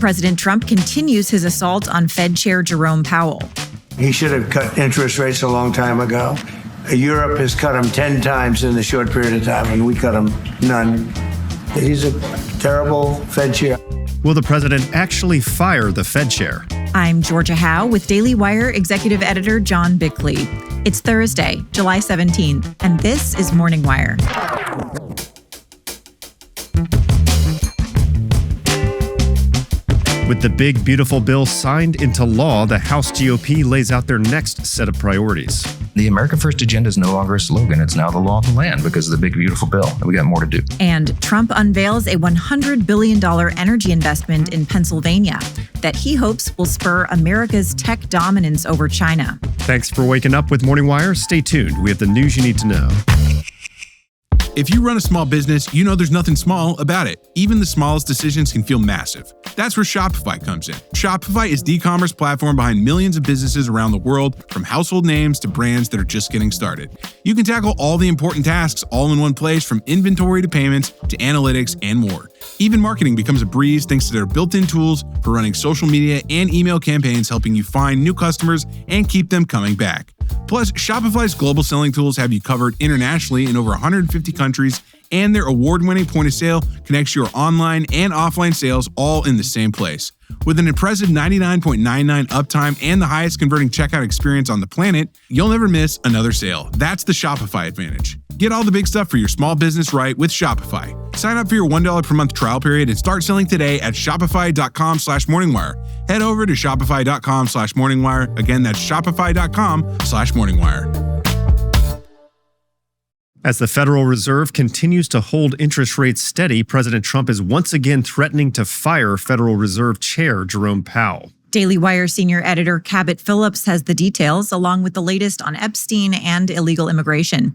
President Trump continues his assault on Fed Chair Jerome Powell. He should have cut interest rates a long time ago. Europe has cut them 10 times in a short period of time, and we cut them none. He's a terrible Fed chair. Will the president actually fire the Fed chair? I'm Georgia Howe with Daily Wire executive editor John Bickley. It's Thursday, July 17th, and this is Morning Wire. With the big, beautiful bill signed into law, the House GOP lays out their next set of priorities. The America First agenda is no longer a slogan. It's now the law of the land because of the big, beautiful bill. And we got more to do. And Trump unveils a $100 billion energy investment in Pennsylvania that he hopes will spur America's tech dominance over China. Thanks for waking up with Morning Wire. Stay tuned. We have the news you need to know. If you run a small business, you know there's nothing small about it. Even the smallest decisions can feel massive. That's where Shopify comes in. Shopify is the e-commerce platform behind millions of businesses around the world, from household names to brands that are just getting started. You can tackle all the important tasks all in one place, from inventory to payments to analytics and more. Even marketing becomes a breeze thanks to their built-in tools for running social media and email campaigns, helping you find new customers and keep them coming back. Plus, Shopify's global selling tools have you covered internationally in over 150 countries, and their award-winning point of sale connects your online and offline sales all in the same place. With an impressive 99.99 uptime and the highest converting checkout experience on the planet, you'll never miss another sale. That's the Shopify advantage. Get all the big stuff for your small business right with Shopify. Sign up for your $1 per month trial period and start selling today at shopify.com/morningwire. Head over to shopify.com/morningwire. Again, that's shopify.com/morningwire. As the Federal Reserve continues to hold interest rates steady, President Trump is once again threatening to fire Federal Reserve Chair Jerome Powell. Daily Wire senior editor Cabot Phillips has the details, along with the latest on Epstein and illegal immigration.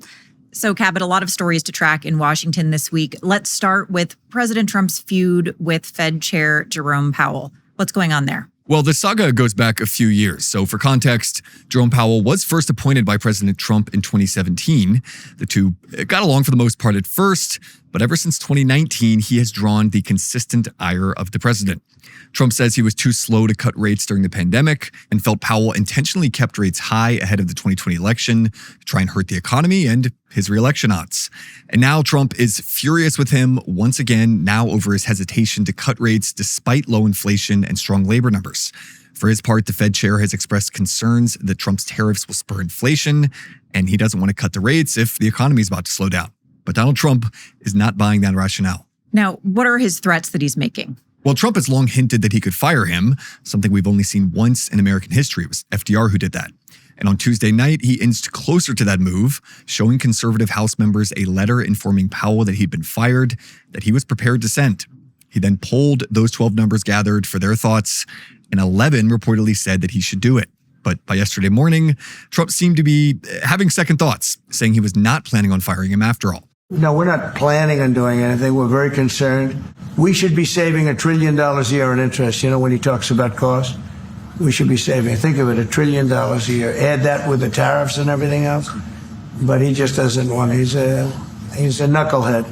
So, Cabot, a lot of stories to track in Washington this week. Let's start with President Trump's feud with Fed Chair Jerome Powell. What's going on there? Well, the saga goes back a few years. So for context, Jerome Powell was first appointed by President Trump in 2017. The two got along for the most part at first, but ever since 2019, he has drawn the consistent ire of the president. Trump says he was too slow to cut rates during the pandemic and felt Powell intentionally kept rates high ahead of the 2020 election to try and hurt the economy and his re-election odds. And now Trump is furious with him once again, now over his hesitation to cut rates despite low inflation and strong labor numbers. For his part, the Fed chair has expressed concerns that Trump's tariffs will spur inflation, and he doesn't want to cut the rates if the economy is about to slow down. But Donald Trump is not buying that rationale. Now, what are his threats that he's making? Well, Trump has long hinted that he could fire him, something we've only seen once in American history. It was FDR who did that. And on Tuesday night, he inched closer to that move, showing conservative House members a letter informing Powell that he'd been fired, that he was prepared to send. He then polled those 12 numbers gathered for their thoughts, and 11 reportedly said that he should do it. But by yesterday morning, Trump seemed to be having second thoughts, saying he was not planning on firing him after all. No, we're not planning on doing anything. We're very concerned. We should be saving $1 trillion a year in interest. You know, when he talks about cost, we should be saving, think of it, $1 trillion a year. Add that with the tariffs and everything else. But he just doesn't want, he's a knucklehead.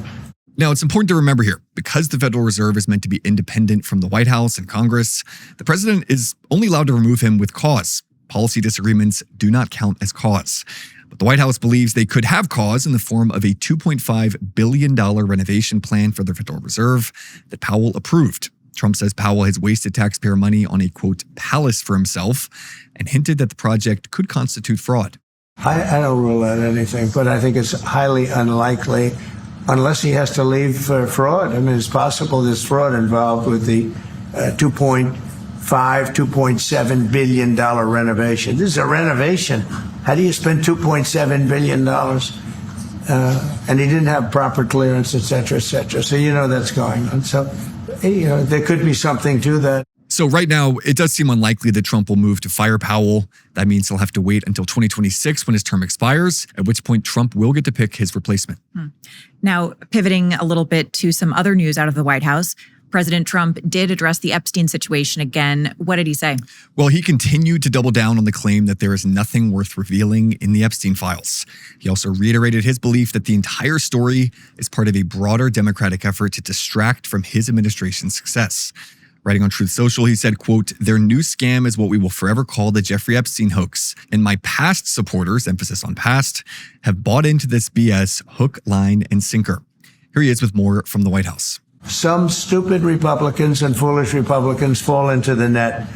Now, it's important to remember here, because the Federal Reserve is meant to be independent from the White House and Congress, the president is only allowed to remove him with cause. Policy disagreements do not count as cause. But the White House believes they could have cause in the form of a $2.5 billion renovation plan for the Federal Reserve that Powell approved. Trump says Powell has wasted taxpayer money on a, quote, palace for himself, and hinted that the project could constitute fraud. I don't rule out anything, but I think it's highly unlikely unless he has to leave for fraud. I mean, it's possible there's fraud involved with the $2.7 billion renovation. This is a renovation. How do you spend $2.7 billion? And he didn't have proper clearance, et cetera, et cetera. So you know that's going on. So there could be something to that. So right now, it does seem unlikely that Trump will move to fire Powell. That means he'll have to wait until 2026 when his term expires, at which point Trump will get to pick his replacement. Now, pivoting a little bit to some other news out of the White House, President Trump did address the Epstein situation again. What did he say? Well, he continued to double down on the claim that there is nothing worth revealing in the Epstein files. He also reiterated his belief that the entire story is part of a broader Democratic effort to distract from his administration's success. Writing on Truth Social, he said, quote, "Their new scam is what we will forever call the Jeffrey Epstein hoax. And my past supporters, emphasis on past, have bought into this BS hook, line, and sinker." Here he is with more from the White House. Some stupid Republicans and foolish Republicans fall into the net,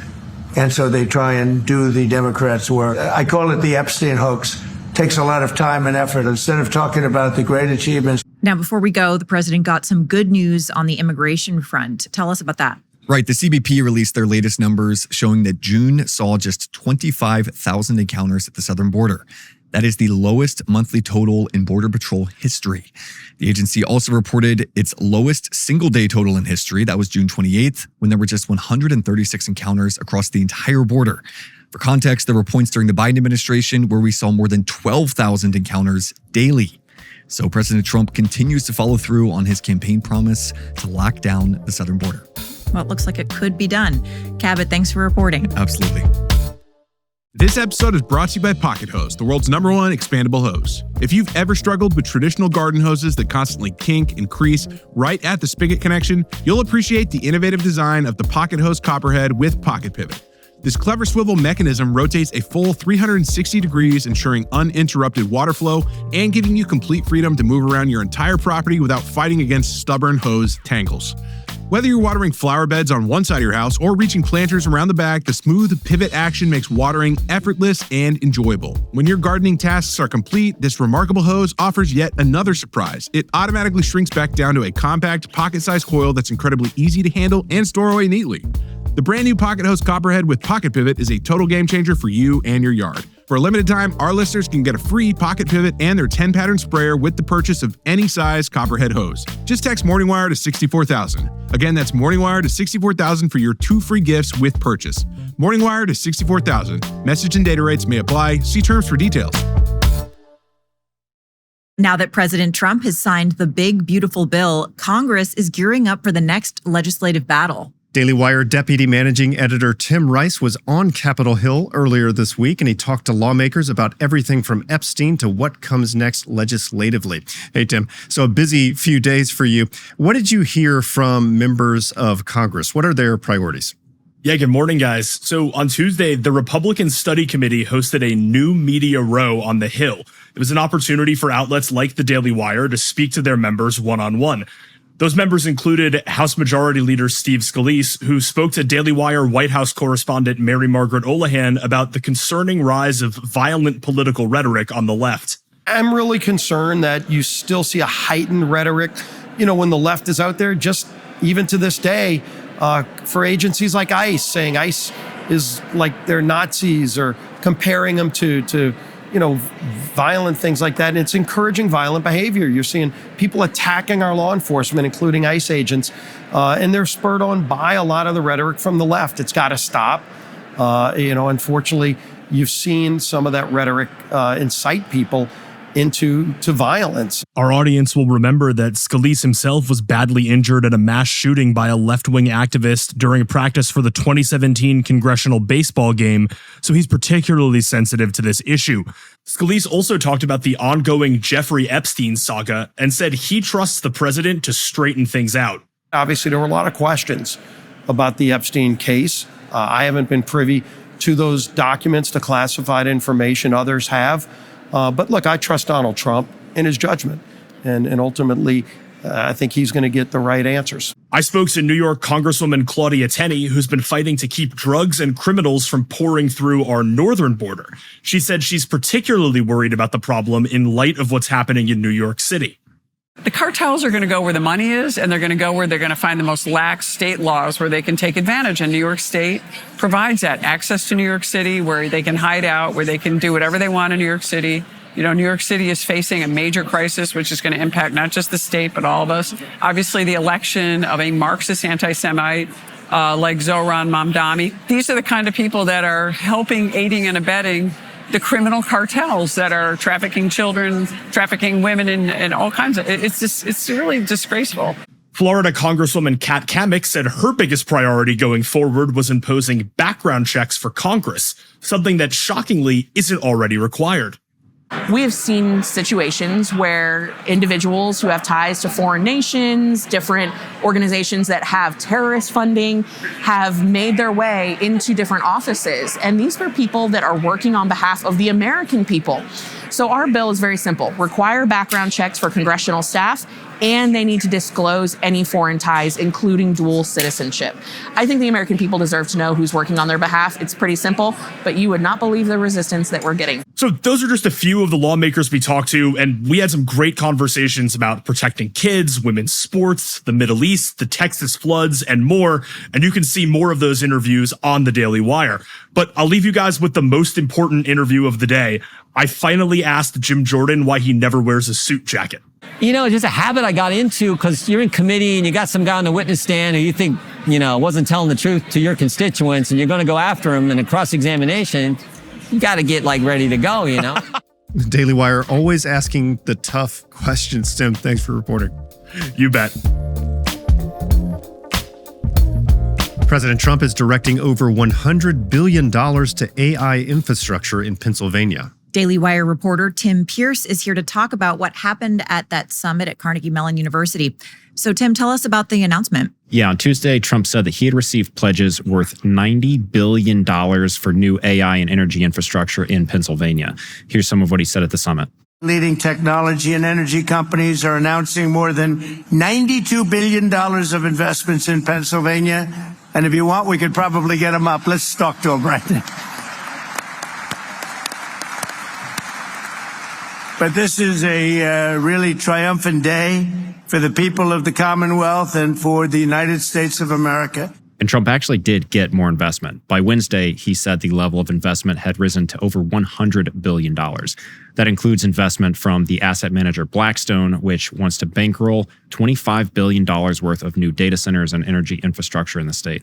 and so they try and do the Democrats' work. I call it the Epstein hoax. Takes a lot of time and effort. Instead of talking about the great achievements. Now, before we go, the president got some good news on the immigration front. Tell us about that. Right. The CBP released their latest numbers showing that June saw just 25,000 encounters at the southern border. That is the lowest monthly total in Border Patrol history. The agency also reported its lowest single-day total in history. That was June 28th, when there were just 136 encounters across the entire border. For context, there were points during the Biden administration where we saw more than 12,000 encounters daily. So President Trump continues to follow through on his campaign promise to lock down the southern border. Well, it looks like it could be done. Cabot, thanks for reporting. Absolutely. This episode is brought to you by Pocket Hose, the world's #1 expandable hose. If you've ever struggled with traditional garden hoses that constantly kink and crease right at the spigot connection, you'll appreciate the innovative design of the Pocket Hose Copperhead with Pocket Pivot. This clever swivel mechanism rotates a full 360 degrees, ensuring uninterrupted water flow and giving you complete freedom to move around your entire property without fighting against stubborn hose tangles. Whether you're watering flower beds on one side of your house or reaching planters around the back, the smooth pivot action makes watering effortless and enjoyable. When your gardening tasks are complete, this remarkable hose offers yet another surprise. It automatically shrinks back down to a compact, pocket-sized coil that's incredibly easy to handle and store away neatly. The brand new Pocket Hose Copperhead with Pocket Pivot is a total game changer for you and your yard. For a limited time, our listeners can get a free Pocket Pivot and their 10-pattern sprayer with the purchase of any size Copperhead hose. Just text MORNINGWIRE to 64,000. Again, that's MORNINGWIRE to 64,000 for your 2 free gifts with purchase. MORNINGWIRE to 64,000. Message and data rates may apply. See terms for details. Now that President Trump has signed the big, beautiful bill, Congress is gearing up for the next legislative battle. Daily Wire Deputy Managing Editor Tim Rice was on Capitol Hill earlier this week, and he talked to lawmakers about everything from Epstein to what comes next legislatively. Hey, Tim, so a busy few days for you. What did you hear from members of Congress? What are their priorities? Yeah, good morning, guys. So on Tuesday, the Republican Study Committee hosted a new media row on the Hill. It was an opportunity for outlets like the Daily Wire to speak to their members one-on-one. Those members included House Majority Leader Steve Scalise, who spoke to Daily Wire White House correspondent Mary Margaret Olahan about the concerning rise of violent political rhetoric on the left. I'm really concerned that you still see a heightened rhetoric, when the left is out there, just even to this day, for agencies like ICE, saying ICE is like they're Nazis or comparing them to violent things like that. And it's encouraging violent behavior. You're seeing people attacking our law enforcement, including ICE agents, and they're spurred on by a lot of the rhetoric from the left. It's got to stop. Unfortunately, you've seen some of that rhetoric incite people into violence. Our audience will remember that Scalise himself was badly injured at a mass shooting by a left-wing activist during a practice for the 2017 congressional baseball game, so he's particularly sensitive to this issue. Scalise also talked about the ongoing Jeffrey Epstein saga and said he trusts the president to straighten things out. Obviously, there were a lot of questions about the Epstein case. I haven't been privy to those documents, the classified information. Others have. But look, I trust Donald Trump in his judgment, and ultimately, I think he's going to get the right answers. I spoke to New York Congresswoman Claudia Tenney, who's been fighting to keep drugs and criminals from pouring through our northern border. She said she's particularly worried about the problem in light of what's happening in New York City. The cartels are going to go where the money is, and they're going to go where they're going to find the most lax state laws where they can take advantage. And New York State provides that access to New York City, where they can hide out, where they can do whatever they want in New York City. New York City is facing a major crisis, which is going to impact not just the state, but all of us. Obviously, the election of a Marxist anti-Semite like Zohran Mamdani. These are the kind of people that are helping, aiding, and abetting the criminal cartels that are trafficking children, trafficking women, and all kinds of. It's really disgraceful. Florida Congresswoman Kat Cammack said her biggest priority going forward was imposing background checks for Congress, something that shockingly isn't already required. We have seen situations where individuals who have ties to foreign nations, different organizations that have terrorist funding, have made their way into different offices. And these are people that are working on behalf of the American people. So our bill is very simple. Require background checks for congressional staff, and they need to disclose any foreign ties, including dual citizenship. I think the American people deserve to know who's working on their behalf. It's pretty simple, but you would not believe the resistance that we're getting. So those are just a few of the lawmakers we talked to, and we had some great conversations about protecting kids, women's sports, the Middle East, the Texas floods, and more. And you can see more of those interviews on the Daily Wire. But I'll leave you guys with the most important interview of the day. I finally asked Jim Jordan why he never wears a suit jacket. You know, it's just a habit I got into because you're in committee and you got some guy on the witness stand who you think, wasn't telling the truth to your constituents, and you're going to go after him in a cross-examination. You got to get ready to go, The Daily Wire always asking the tough questions. Tim, thanks for reporting. You bet. President Trump is directing over $100 billion to AI infrastructure in Pennsylvania. Daily Wire reporter Tim Pierce is here to talk about what happened at that summit at Carnegie Mellon University. So, Tim, tell us about the announcement. Yeah, on Tuesday, Trump said that he had received pledges worth $90 billion for new AI and energy infrastructure in Pennsylvania. Here's some of what he said at the summit. Leading technology and energy companies are announcing more than $92 billion of investments in Pennsylvania. And if you want, we could probably get them up. Let's talk to them right now. But this is a really triumphant day for the people of the Commonwealth and for the United States of America. And Trump actually did get more investment. By Wednesday, he said the level of investment had risen to over $100 billion. That includes investment from the asset manager Blackstone, which wants to bankroll $25 billion worth of new data centers and energy infrastructure in the state.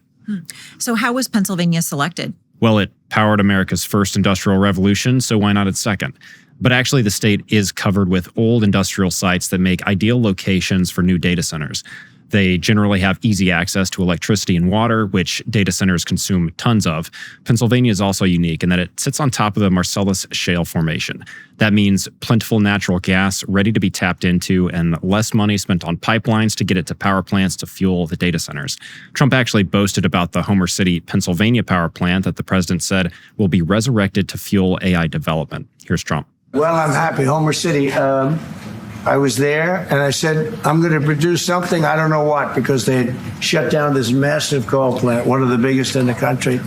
So how was Pennsylvania selected? Well, it powered America's first industrial revolution, so why not its second? But actually, the state is covered with old industrial sites that make ideal locations for new data centers. They generally have easy access to electricity and water, which data centers consume tons of. Pennsylvania is also unique in that it sits on top of the Marcellus Shale Formation. That means plentiful natural gas ready to be tapped into and less money spent on pipelines to get it to power plants to fuel the data centers. Trump actually boasted about the Homer City, Pennsylvania power plant that the president said will be resurrected to fuel AI development. Here's Trump. Well, I'm happy. Homer City, I was there and I said, I'm going to produce something, I don't know what, because they had shut down this massive coal plant, one of the biggest in the country.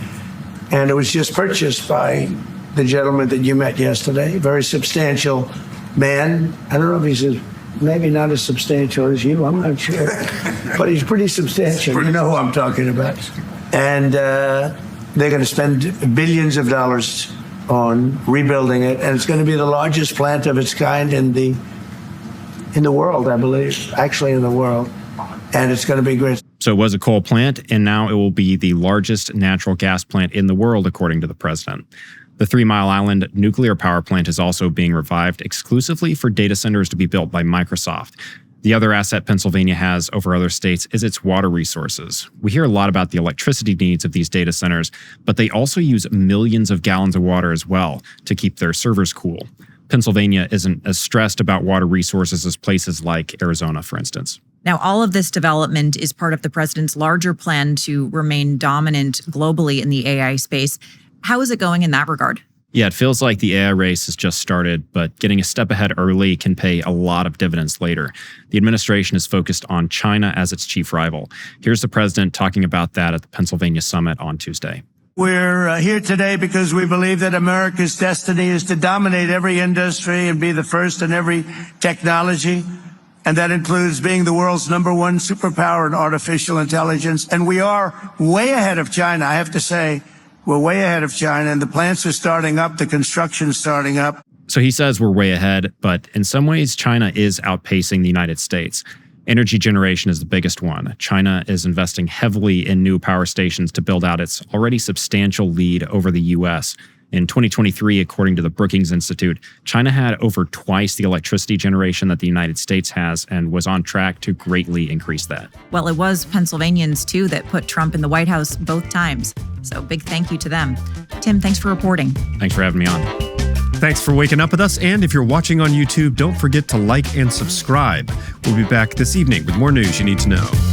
And it was just purchased by the gentleman that you met yesterday, very substantial man. I don't know if he's maybe not as substantial as you, I'm not sure. But he's pretty substantial. You know who I'm talking about. And they're going to spend billions of dollars on rebuilding it. And it's going to be the largest plant of its kind in the world, I believe, actually in the world. And it's going to be great. So it was a coal plant, and now it will be the largest natural gas plant in the world, according to the president. The 3 Mile Island nuclear power plant is also being revived exclusively for data centers to be built by Microsoft. The other asset Pennsylvania has over other states is its water resources. We hear a lot about the electricity needs of these data centers, but they also use millions of gallons of water as well to keep their servers cool. Pennsylvania isn't as stressed about water resources as places like Arizona, for instance. Now, all of this development is part of the president's larger plan to remain dominant globally in the AI space. How is it going in that regard? Yeah, it feels like the AI race has just started, but getting a step ahead early can pay a lot of dividends later. The administration is focused on China as its chief rival. Here's the president talking about that at the Pennsylvania summit on Tuesday. We're here today because we believe that America's destiny is to dominate every industry and be the first in every technology. And that includes being the world's #1 superpower in artificial intelligence. And we are way ahead of China, I have to say. We're way ahead of China, and the plants are starting up, the construction's starting up. So he says we're way ahead, but in some ways, China is outpacing the United States. Energy generation is the biggest one. China is investing heavily in new power stations to build out its already substantial lead over the U.S. In 2023, according to the Brookings Institute, China had over twice the electricity generation that the United States has and was on track to greatly increase that. Well, it was Pennsylvanians, too, that put Trump in the White House both times. So big thank you to them. Tim, thanks for reporting. Thanks for having me on. Thanks for waking up with us. And if you're watching on YouTube, don't forget to like and subscribe. We'll be back this evening with more news you need to know.